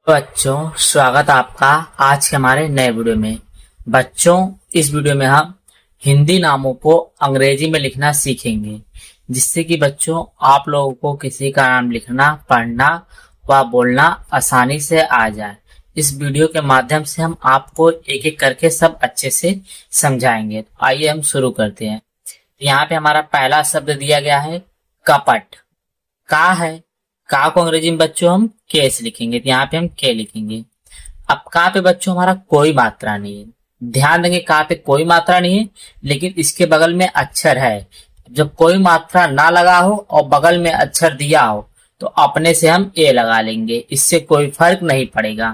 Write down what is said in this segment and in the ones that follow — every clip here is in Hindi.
बच्चों, स्वागत आपका आज के हमारे नए वीडियो में। बच्चों, इस वीडियो में हम हिंदी नामों को अंग्रेजी में लिखना सीखेंगे, जिससे कि बच्चों आप लोगों को किसी का नाम लिखना, पढ़ना व बोलना आसानी से आ जाए। इस वीडियो के माध्यम से हम आपको एक एक करके सब अच्छे से समझाएंगे। तो आइए हम शुरू करते हैं। यहाँ पे हमारा पहला शब्द दिया गया है कपट। का है, का को अंग्रेजी में बच्चों हम के से लिखेंगे, तो यहाँ पे हम के लिखेंगे। अब का पे बच्चों हमारा कोई मात्रा नहीं है। ध्यान देंगे, का पे कोई मात्रा नहीं है, लेकिन इसके बगल में अक्षर है। जब कोई मात्रा ना लगा हो और बगल में अक्षर दिया हो तो अपने से हम ए लगा लेंगे, इससे कोई फर्क नहीं पड़ेगा।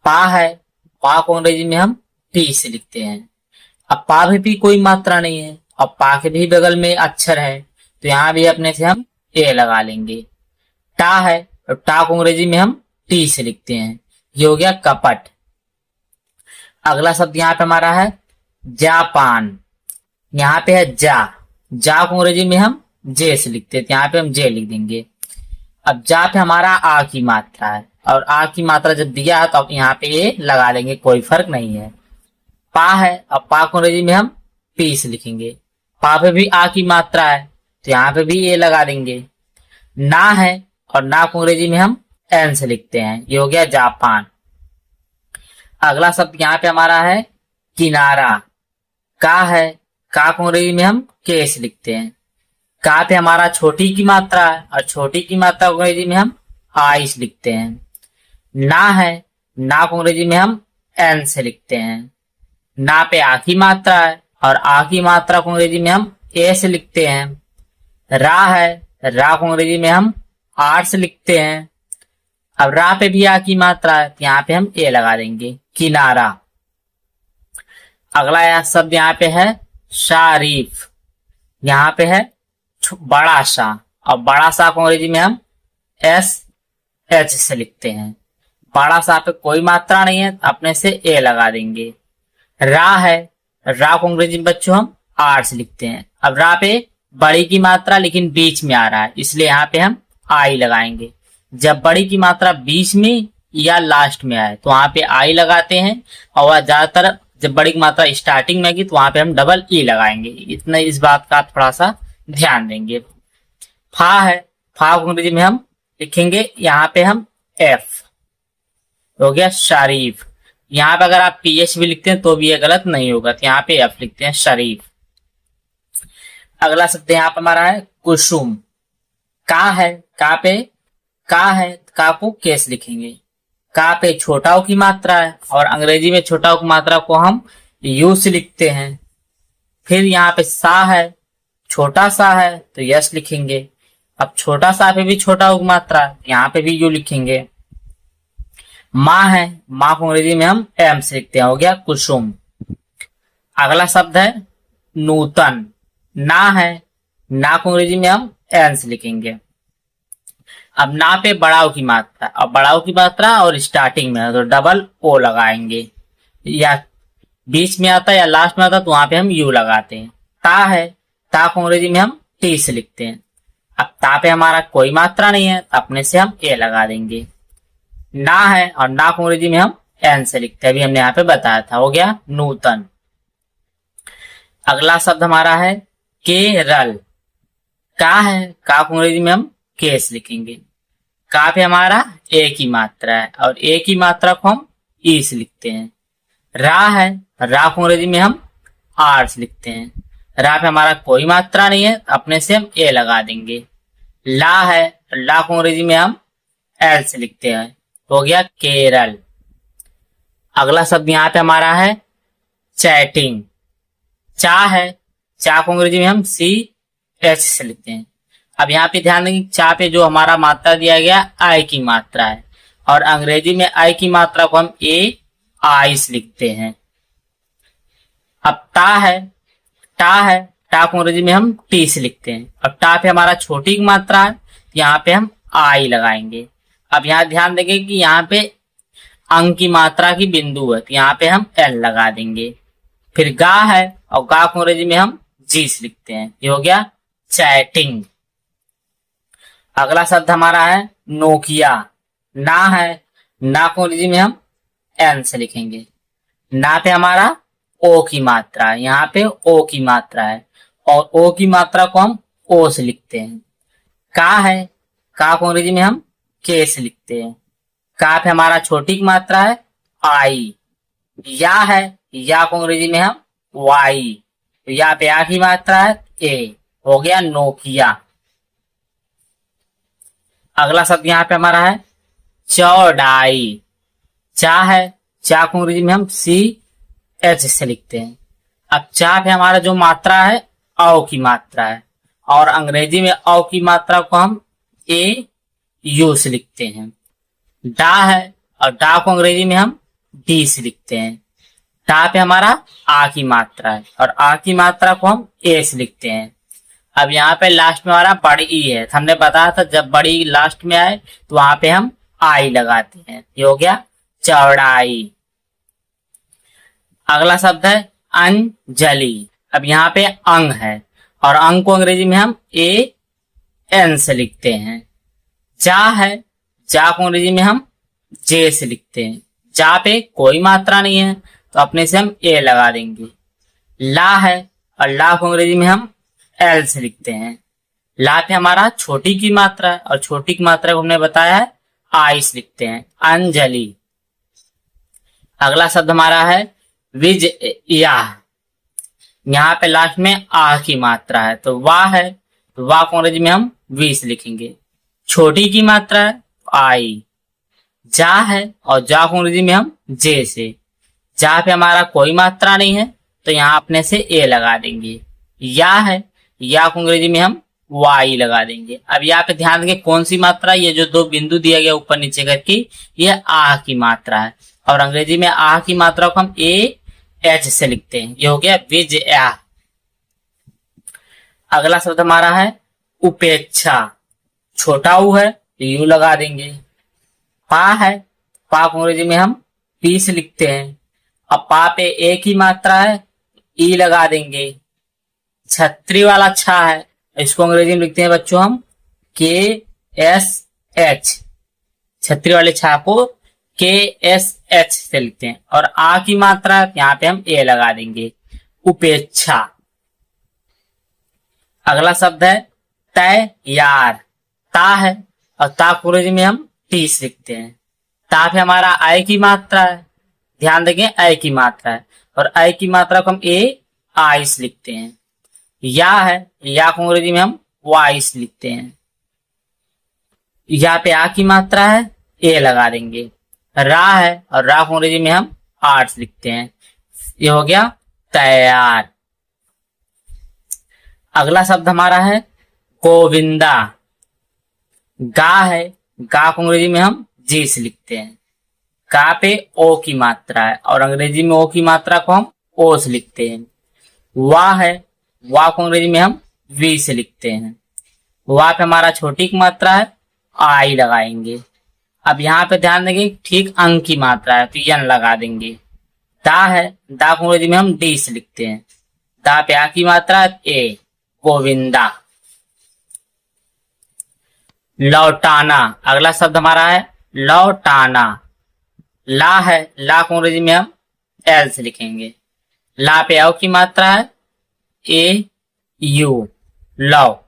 पा है, पा को अंग्रेजी में हम पी से लिखते हैं। अब पा में भी कोई मात्रा नहीं है और पा के भी बगल में अक्षर है, तो यहाँ भी अपने से हम ए लगा लेंगे। टा है, और टा को अंग्रेजी में हम टी से लिखते हैं। ये हो गया कपट। अगला शब्द यहाँ पे हमारा है जापान। यहाँ पे है जा, जा को अंग्रेजी में हम जे से लिखते हैं, तो यहाँ पे हम जे लिख देंगे। अब जा पे हमारा आ की मात्रा है, और आ की मात्रा जब दिया है तो अब यहाँ पे ए लगा लेंगे, कोई फर्क नहीं है। पा है, अब पा को अंग्रेजी में हम पी से लिखेंगे। पा पे भी आ की मात्रा है, तो यहाँ पे भी ए लगा देंगे। ना है, और ना को अंग्रेजी में हम एन से लिखते हैं। ये हो गया जापान। अगला शब्द यहाँ पे हमारा है किनारा। का है, का को अंग्रेजी में हम के से लिखते हैं। का पे हमारा छोटी की मात्रा है, और छोटी की मात्रा को अंग्रेजी में हम आई से लिखते हैं। ना है, ना को अंग्रेजी में हम एन से लिखते हैं। ना पे आ की मात्रा है, और आ की मात्रा को अंग्रेजी में हम ए से लिखते हैं। रा है, रा को अंग्रेजी में हम आर से लिखते हैं। अब रा पे भी आ की मात्रा है, तो यहाँ पे हम ए लगा देंगे, किनारा। अगला शब्द यहाँ पे है शारीफ। यहाँ पे है बड़ा सा, और बड़ा सा को अंग्रेजी में हम एस एच से लिखते हैं। बड़ा सा पे कोई मात्रा नहीं है, अपने से ए लगा देंगे। रा है, रा को अंग्रेजी में बच्चों हम आर से लिखते हैं। अब रा पे बड़ी की मात्रा लेकिन बीच में आ रहा है, इसलिए यहाँ पे हम आई लगाएंगे। जब बड़ी की मात्रा बीच में या लास्ट में आए तो वहां पे आई लगाते हैं, और ज्यादातर जब बड़ी की मात्रा स्टार्टिंग में आएगी तो वहां पे हम डबल ई लगाएंगे। इतना इस बात का थोड़ा सा ध्यान देंगे। फा है, फा को अंग्रेजी में हम लिखेंगे, यहाँ पे हम एफ। हो गया शरीफ। यहाँ पे अगर आप पीएच भी लिखते हैं तो भी ये गलत नहीं होगा, तो यहाँ पे एफ लिखते हैं, शरीफ। अगला शब्द यहाँ पे हमारा है कुसुम। का है, का पे का है, का को केस लिखेंगे। का पे छोटा की मात्रा है, और अंग्रेजी में छोटा की मात्रा को हम यू से लिखते हैं। फिर यहाँ पे सा है, छोटा सा है तो यस लिखेंगे। अब छोटा सा पे भी छोटा की मात्रा है, यहाँ पे भी यू लिखेंगे। माँ है, माँ को अंग्रेजी में हम एम से लिखते हैं। हो गया कुसुम। अगला शब्द है नूतन। ना है, ना को अंग्रेजी में हम एन से लिखेंगे। अब ना पे बड़ाव की मात्रा, अब बड़ाव की मात्रा और स्टार्टिंग में है तो डबल ओ लगाएंगे, या बीच में आता है या लास्ट में आता है तो वहां पे हम यू लगाते हैं। ता है, ता को अंग्रेजी में हम टी से लिखते हैं। अब ता पे हमारा कोई मात्रा नहीं है तो अपने से हम ए लगा देंगे। ना है, और ना को अंग्रेजी में हम एन से लिखते हैं, अभी हमने यहाँ पे बताया था। हो गया नूतन। अगला शब्द हमारा है केरल। का है, का को अंग्रेजी में हम केस लिखेंगे। का पे हमारा ए की मात्रा है, और ए की मात्रा को हम ई से लिखते हैं। रा है, रा को अंग्रेजी में हम आर से लिखते हैं। रा पे हमारा कोई मात्रा नहीं है, अपने से हम ए लगा देंगे। ला है, ला को अंग्रेजी में हम एल से लिखते हैं। हो गया केरल। अगला शब्द यहाँ पे हमारा है चैटिंग। चा है, चा को अंग्रेजी में हम सी एच से लिखते हैं। अब यहाँ पे ध्यान देंगे, चा पे जो हमारा मात्रा दिया गया आई की मात्रा है, और अंग्रेजी में आई की मात्रा को हम ए आई से लिखते हैं। अब ता है, टा है, टा को अंग्रेजी में हम टी से लिखते हैं। अब टा पे हमारा छोटी की मात्रा है, यहाँ पे हम आई लगाएंगे। अब यहाँ ध्यान देंगे कि यहाँ पे अंक की मात्रा की बिंदु है, तो यहाँ पे हम एल लगा देंगे। फिर गा है, और गा को अंग्रेजी में हम जी से लिखते हैं। ये हो गया चैटिंग। अगला शब्द हमारा है नोकिया। ना है, ना को अंग्रेजी में हम एन से लिखेंगे। ना पे हमारा ओ की मात्रा है, यहाँ पे ओ की मात्रा है और ओ की मात्रा को हम ओ से लिखते हैं। का है, का को अंग्रेजी में हम के से लिखते हैं। का पे हमारा छोटी की मात्रा है आई। या है, या को अंग्रेजी में हम वाई। तो या पे आ की मात्रा है ए, हो गया नोकिया। अगला शब्द यहाँ पे हमारा है चौड़ाई। चा है, चा को अंग्रेजी में हम सी एच से लिखते हैं। अब चा पे हमारा जो मात्रा है औ की मात्रा है और अंग्रेजी में औ की मात्रा को हम ए यू से लिखते हैं। डा है और डा को अंग्रेजी में हम डी से लिखते हैं। डा पे हमारा आ की मात्रा है और आ की मात्रा को हम ए से लिखते हैं। अब यहाँ पे लास्ट में हमारा बड़ी ई है, तो हमने बताया था जब बड़ी लास्ट में आए तो वहां पे हम आई लगाते हैं। ये हो गया चौड़ाई। अगला शब्द है अंजलि। अब यहाँ पे अंग है और अंग को अंग्रेजी में हम ए एन से लिखते हैं। जा है, जा को अंग्रेजी में हम जे से लिखते हैं। जा पे कोई मात्रा नहीं है तो अपने से हम ए लगा देंगे। ला है और ला को अंग्रेजी में हम एल से लिखते हैं। ला पे हमारा छोटी की मात्रा है और छोटी की मात्रा को हमने बताया है आई से लिखते हैं। अंजलि। अगला शब्द हमारा है विजया। यहाँ पे लास्ट में आ की मात्रा है तो वाह है, तो वाह को अंग्रेजी में हम वी से लिखेंगे। छोटी की मात्रा है आई। जा है और जा को अंग्रेजी में हम जे से। जा पे हमारा कोई मात्रा नहीं है तो यहाँ अपने से ए लगा देंगे। या है, या को अंग्रेजी में हम वाई लगा देंगे। अब यहाँ पे ध्यान देंगे कौन सी मात्रा, ये जो दो बिंदु दिया गया ऊपर नीचे करके ये आ की मात्रा है और अंग्रेजी में आ की मात्रा को हम ए एच से लिखते हैं। ये हो गया विजया। अगला शब्द हमारा है उपेक्षा। छोटा ऊ है तो यू लगा देंगे। पा है, पा को अंग्रेजी में हम पी से लिखते हैं। अब पा पे ए की मात्रा है ई लगा देंगे। छतरी वाला छा है, इसको अंग्रेजी में लिखते हैं बच्चों हम के एस एच। छतरी वाले छा को के एस एच से लिखते हैं और आ की मात्रा यहाँ पे हम ए लगा देंगे। उपेक्षा। अगला शब्द है तैयार। ता है और ता को अंग्रेजी में हम टी से लिखते हैं। ता पे हमारा आई की मात्रा है, ध्यान देंगे आई की मात्रा है और आई की मात्रा को हम ए आई से लिखते हैं। या है, या को अंग्रेजी में हम वाई से लिखते हैं। या पे आ की मात्रा है ए लगा देंगे। रा है और रा को अंग्रेजी में हम आर से लिखते हैं। ये हो गया तैयार। अगला शब्द हमारा है गोविंदा। गा है, गा को अंग्रेजी में हम जी से लिखते हैं। गा पे ओ की मात्रा है और अंग्रेजी में ओ की मात्रा को हम ओ से लिखते हैं। वाह है, वाह को अंग्रेजी में हम वी से लिखते हैं। वाह पे हमारा छोटी की मात्रा है आई लगाएंगे। अब यहाँ पे ध्यान देंगे ठीक अंक की मात्रा है तो यन लगा देंगे। दा है, दा को अंग्रेजी में हम डी से लिखते हैं। दा पे आ की मात्रा है ए, गोविंदा। लौटाना। अगला शब्द हमारा है लौटाना। ला है, ला को अंग्रेजी में हम एल से लिखेंगे। ला पे औ की मात्रा है ए यू, लव।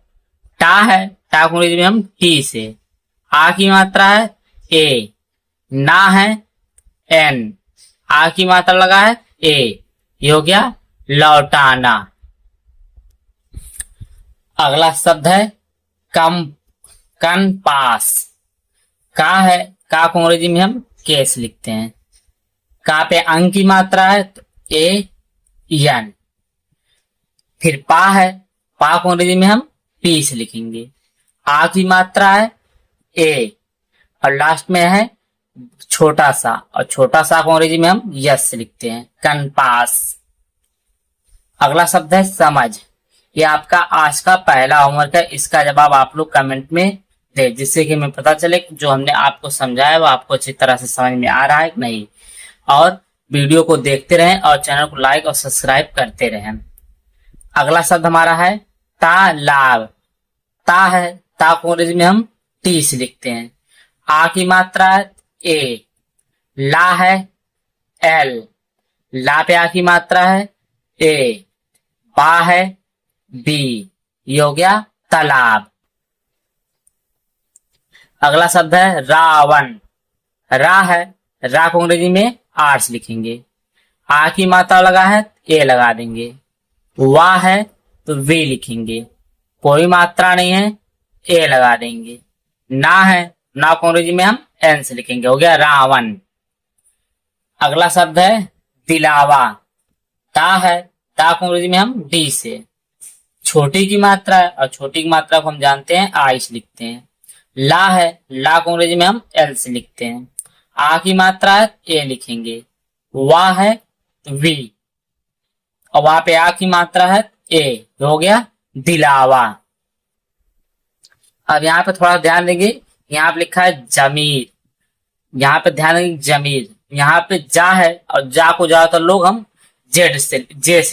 टा है, टा को अंग्रेजी में हम टी से। आ की मात्रा है ए। ना है एन, आ की मात्रा लगा है ए। ये हो गया लौटाना। अगला शब्द है कम कंपास। का है, का को अंग्रेजी में हम केस लिखते हैं। का पे अंक की मात्रा है तो ए एन। फिर पा है, पा को अंग्रेजी में हम पी से लिखेंगे। आ की मात्रा है ए और लास्ट में है छोटा सा और छोटा सा को अंग्रेजी में हम यस से लिखते हैं। कंपास। अगला शब्द है समझ। ये आपका आज का पहला होमवर्क है, इसका जवाब आप लोग कमेंट में दे जिससे कि हमें पता चले कि जो हमने आपको समझाया वो आपको अच्छी तरह से समझ में आ रहा है कि नहीं। और वीडियो को देखते रहें और चैनल को लाइक और सब्सक्राइब करते रहें। अगला शब्द हमारा है तालाब। ता है, ता को अंग्रेजी में हम टी से लिखते हैं। आ की मात्रा है ए ला है एल, ला पे आ की मात्रा है ए, बा है बी, ये हो गया तालाब। अगला शब्द है रावण। रा है, रा को अंग्रेजी में आर से लिखेंगे, आ की मात्रा लगा है ए लगा देंगे, वाह है तो वे लिखेंगे, कोई मात्रा नहीं है ए लगा देंगे, ना है, ना को अंग्रेजी में हम एन से लिखेंगे, हो गया रावण। अगला शब्द है दिलावा। ता है, ता को अंग्रेजी में हम डी से, छोटी की मात्रा है और छोटी की मात्रा को हम जानते हैं आई से लिखते हैं। ला है, ला को अंग्रेजी में हम एल से लिखते हैं, आ की मात्रा है ए लिखेंगे, वाह है तो वी, और वहां पे आ की मात्रा है ए, हो गया दिलावा। अब यहाँ पे थोड़ा ध्यान देंगे, यहाँ पे लिखा है जमीर, यहाँ पे ध्यान देंगे जमीर, यहाँ पे जा है और जा को ज्यादातर लोग हम जे से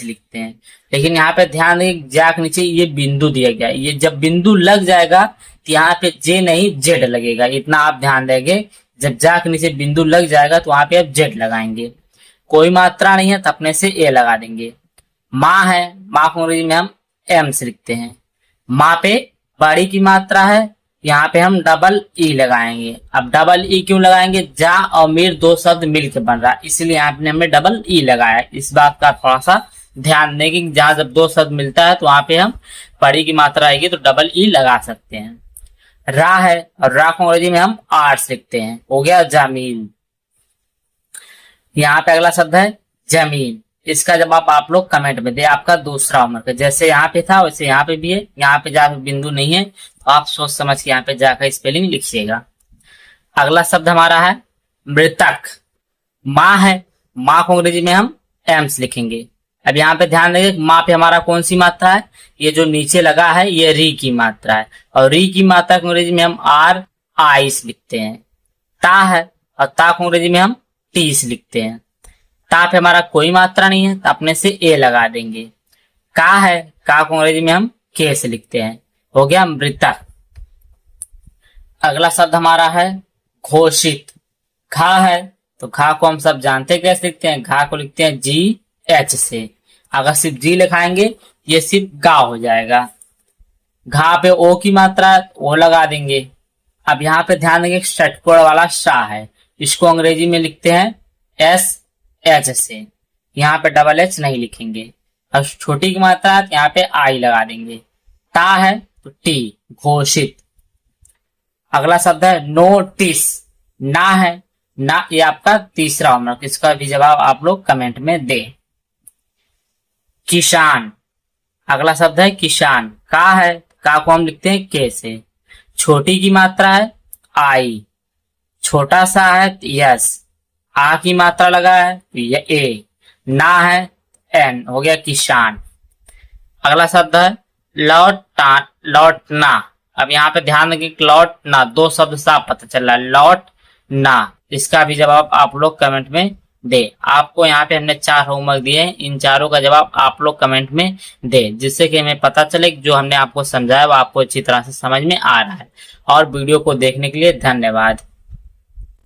लिखते हैं, लेकिन यहाँ पे ध्यान देंगे जा के नीचे ये बिंदु दिया गया, ये जब बिंदु लग जाएगा तो यहाँ पे जे नहीं जेड लगेगा, इतना आप ध्यान देंगे। जब जा के नीचे बिंदु लग जाएगा तो वहां पे आप जेड लगाएंगे, कोई मात्रा नहीं है तो अपने से ए लगा देंगे। माँ है, माँ को अंग्रेजी में हम एम से लिखते हैं, माँ पे बड़ी की मात्रा है, यहाँ पे हम डबल ई लगाएंगे। अब डबल ई क्यों लगाएंगे, जा और मीर दो शब्द मिलकर बन रहा है, इसलिए यहाँ पे हमने डबल ई लगाया। इस बात का थोड़ा सा ध्यान दें कि जहां जब दो शब्द मिलता है तो वहां पे हम बड़ी की मात्रा आएगी तो डबल ई लगा सकते हैं। रा है और रा को अंग्रेजी में हम आर से लिखते हैं, हो गया जमीन। यहाँ पे अगला शब्द है जमीन, इसका जवाब आप लोग कमेंट में दे, आपका दूसरा होमवर्क है। जैसे यहाँ पे था वैसे यहाँ पे भी है, यहाँ पे जहाँ बिंदु नहीं है तो आप सोच समझ के यहाँ पे जाकर स्पेलिंग लिखिएगा। अगला शब्द हमारा है मृतक। माँ है, माँ को अंग्रेजी में हम एम से लिखेंगे। अब यहाँ पे ध्यान देंगे माँ पे हमारा कौन सी मात्रा है, ये जो नीचे लगा है ये री की मात्रा है, और री की मात्रा को अंग्रेजी में हम आर आई से लिखते हैं। ता है और ता को अंग्रेजी में हम टी से लिखते हैं, ता पे हमारा कोई मात्रा नहीं है तो अपने से ए लगा देंगे। का है, का को अंग्रेजी में हम के से लिखते हैं, हो गया मृतक। अगला शब्द हमारा है घोषित। घा है तो घा को हम सब जानते हैं कैसे लिखते हैं, घा को लिखते हैं जी एच से, अगर सिर्फ जी लिखाएंगे ये सिर्फ गा हो जाएगा। घा पे ओ की मात्रा ओ लगा देंगे। अब यहाँ पे ध्यान देंगे षटकोण वाला शाह है, इसको अंग्रेजी में लिखते हैं एस एच से, यहाँ पे डबल एच नहीं लिखेंगे। अब छोटी की मात्रा यहाँ पे आई लगा देंगे। ता है तो टी, घोषित। अगला शब्द है नोटिस। ना है, ना ये आपका तीसरा होमवर्क, इसका भी जवाब आप लोग कमेंट में दें। किसान। अगला शब्द है किसान। का है, का को हम लिखते हैं के से, छोटी की मात्रा है आई, छोटा सा है यस, आ की मात्रा लगा है ये ए, ना है एन, हो गया किसान। अगला शब्द है लौटना। अब यहाँ पे ध्यान देंगे लौटना, दो शब्द साफ पता चल रहा है, लौटना, इसका भी जवाब आप लोग कमेंट में दे। आपको यहाँ पे हमने 4 होमवर्क दिए हैं, इन चारों का जवाब आप लोग कमेंट में दे, जिससे कि हमें पता चले कि जो हमने आपको समझाया वो आपको अच्छी तरह से समझ में आ रहा है। और वीडियो को देखने के लिए धन्यवाद।